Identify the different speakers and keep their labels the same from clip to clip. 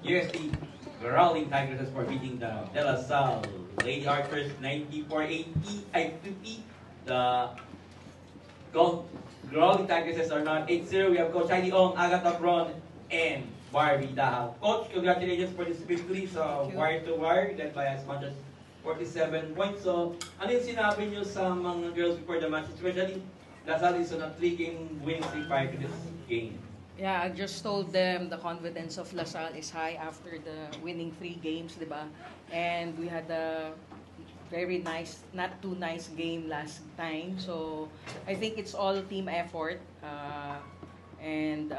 Speaker 1: UST Growling Tigresses for beating the De La Salle Lady Archers 94-80 ay 50. The Growling Tigresses are not 8-0. We have Coach Heidi Ong, Agatha Bron, and Barbie Dahal. Coach, congratulations for this victory sa wire to wire led by as much as 47 points. So, ano yung sinabi nyo sa mga girls before the match? Especially, LaSalle is on a 3-game winning streak prior to this game.
Speaker 2: Yeah, I just told them the confidence of LaSalle is high after the winning 3 games, di ba? And we had a very nice, not too nice game last time. So, I think it's all team effort. And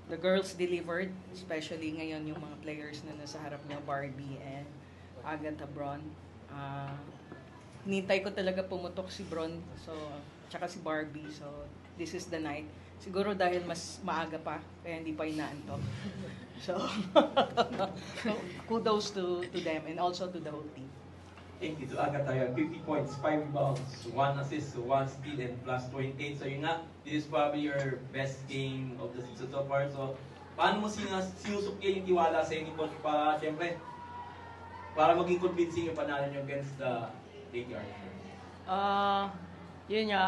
Speaker 2: the girls delivered, especially ngayon yung mga players na nasa harap niya, Barbie and Agatha Bron. Nintay ko talaga pumutok si Bron, so, tsaka si Barbie. So, this is the night. Siguro dahil mas maaga pa, kaya hindi pa inaantok. So, kudos to them and also to the whole team.
Speaker 1: Thank you to Agatha. 50 points, 5 rebounds, 1 assist, 1 steal, and plus 28. So yun nga, this is probably your best game of the season so far. So, paano mo sinusukya yung tiwala sa inyo, Coach, para, syempre, para maging convincing yung panalo nyo against the Lady Archers?
Speaker 3: Yun nga,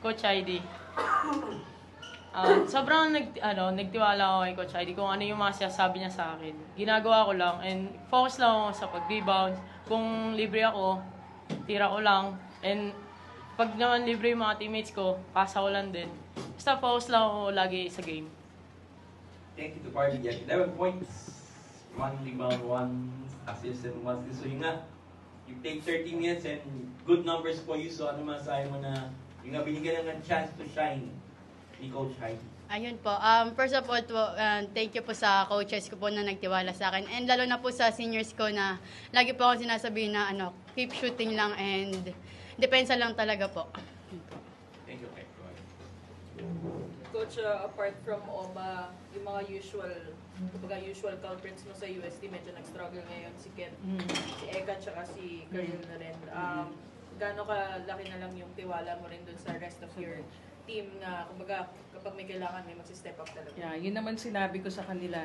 Speaker 3: Coach Heidi. Sobrang nagtiwala ako kay Coach Heidi kung ano yung mga sinasabi niya sa akin. Ginagawa ko lang and focus lang ako sa pag-rebound. Kung libre ako, tira ko lang. And pag naman libre yung mga teammates ko, pasa ko lang din. Basta focus lang ako lagi sa game.
Speaker 1: Thank you to Barbie. 11 points, 1 rebound, 1 assist, and 1 steal. So yun nga, you take 30 minutes and good numbers for you. So ano masahe mo na yung nga binigyan ng chance to shine ni Coach Heidi?
Speaker 4: Ayun po. First of all po, thank you po sa coaches ko po na nagtiwala sa akin. And lalo na po sa seniors ko na lagi po akong sinasabi na keep shooting lang and depensa lang talaga po.
Speaker 1: Thank you,
Speaker 5: Coach, apart from OMA, yung mga usual culprits mo sa UST, medyo nag-struggle ngayon si Ken, si Eka, tsaka si Karil na rin. Gaano kalaki na lang yung tiwala mo rin dun sa rest of your team na kumbaga kapag may kailangan may magsi-step up talaga?
Speaker 2: Yeah, yun naman sinabi ko sa kanila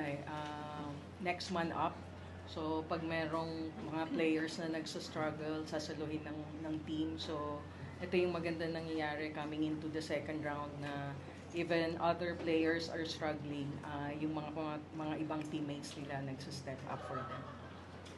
Speaker 2: next man up. So pag merong mga players na nagsa-struggle, sasaluhin ng team. So ito yung maganda nangyayari coming into the second round na even other players are struggling, yung mga ibang teammates nila nagsa-step up for them.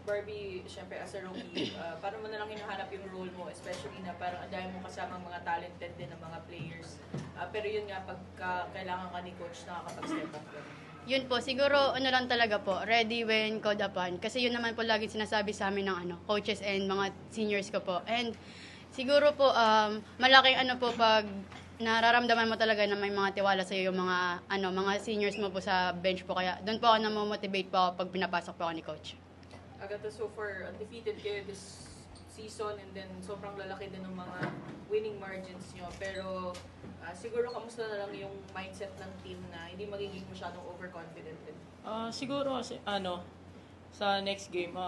Speaker 5: Barbie, syempre as a rookie, paano mo na lang hinahanap yung role mo, especially na parang ang dami mo kasamang mga talented din ng mga players. Pero yun nga, pagka kailangan ka ni coach, nakakapag-step up ka.
Speaker 4: Yun po, siguro lang talaga po, ready when called upon. Kasi yun naman po lagi sinasabi sa amin ng coaches and mga seniors ko po. And siguro po, malaking po pag nararamdaman mo talaga na may mga tiwala sa iyo yung mga seniors mo po sa bench po. Kaya doon po ako na-motivate po ako pag pinapasok po ako ni coach.
Speaker 5: Agatha, so far, undefeated kayo this season and then sobrang lalaki din ng mga winning margins nyo. Pero siguro kamusta na lang yung mindset ng team na hindi magiging masyadong overconfident din?
Speaker 3: Siguro sa next game,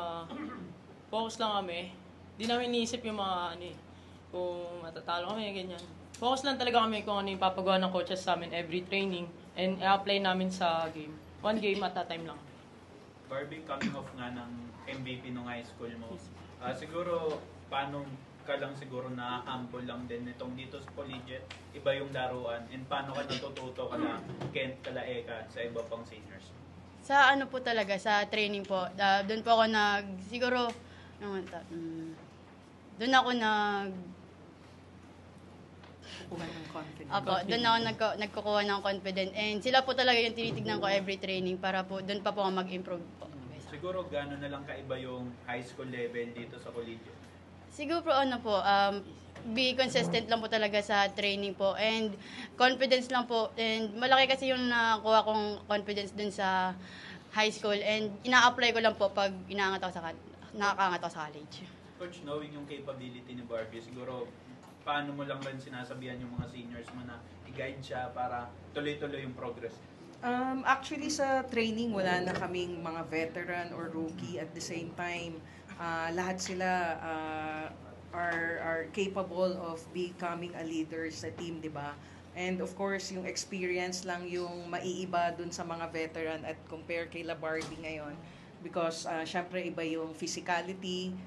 Speaker 3: focus lang kami. Di namin iniisip yung mga kung matatalo kami, ganyan. Focus lang talaga kami kung ano yung papagawa ng coaches sa amin every training and i-apply namin sa game. One game at a time lang.
Speaker 6: Barbie, coming off nga ng MVP nung high school mo, siguro paano ka lang siguro na-humble lang din itong dito sa collegiate, iba yung laruan, and paano ka natututo ka na Kent, kala Eka, sa iba pang seniors?
Speaker 4: Sa po talaga, sa training po, doon po ako siguro, doon ako doon ako nagkukuha ng confidence. And sila po talaga yung tinitignan ko every training para po doon pa po ako mag-improve po.
Speaker 6: Siguro gano'n na lang kaiba yung high school level dito sa collegiate?
Speaker 4: Siguro po be consistent lang po talaga sa training po and confidence lang po. And malaki kasi yung nakuha kong confidence dun sa high school and ina-apply ko lang po pag nakakangat ako sa college.
Speaker 6: Coach, knowing yung capability ni Barbie, siguro paano mo lang rin sinasabihan yung mga seniors mo na i-guide siya para tuloy-tuloy yung progress?
Speaker 2: Actually, sa training, wala na kaming mga veteran or rookie at the same time. Lahat sila are capable of becoming a leader sa team, di ba? And of course, yung experience lang yung maiiba dun sa mga veteran at compare kay Barbie ngayon. Because syempre iba yung physicality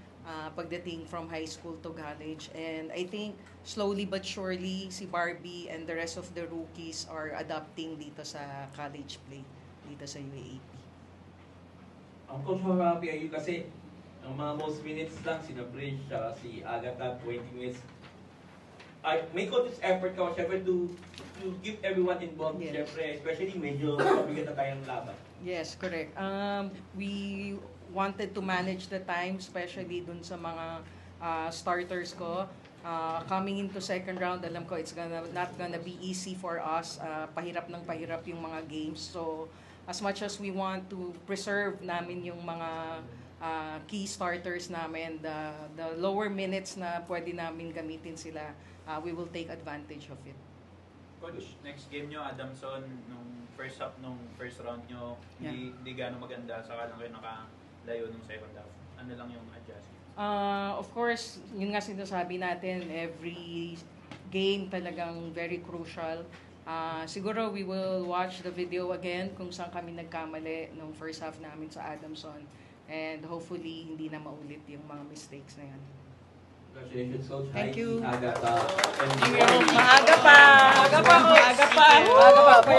Speaker 2: pagdating from high school to college. And I think slowly but surely si Barbie and the rest of the rookies are adapting dito sa college play dito sa UAAP.
Speaker 1: Ang coach mo happy ayun kasi ang mga most minutes lang si Bridge, si Agatha 20 minutes. May conscious effort ka syempre to keep everyone involved,
Speaker 2: Yes.
Speaker 1: syempre, especially medyo mabigat na tayong laban.
Speaker 2: Yes, correct. We wanted to manage the time, especially dun sa mga starters ko. Coming into second round, alam ko it's not gonna be easy for us. Pahirap ng pahirap yung mga games. So, as much as we want to preserve namin yung mga key starters namin, the lower minutes na pwede namin gamitin sila, we will take advantage of it.
Speaker 6: Coach, next game nyo, Adamson, nung first half, nung first round nyo, hindi gano'ng maganda, saka lang kayo nakalayo nung second half. Ano lang yung adjustment?
Speaker 2: Of course, yun nga sinasabi natin, every game talagang very crucial. Siguro we will watch the video again kung saan kami nagkamali nung first half namin sa Adamson. And hopefully, hindi na maulit yung mga mistakes na yan.
Speaker 1: Congratulations, Coach.
Speaker 2: Thank
Speaker 1: Heidi,
Speaker 2: you.
Speaker 1: Agatha, and
Speaker 2: Maaga pa! Maaga pa! Maaga pa!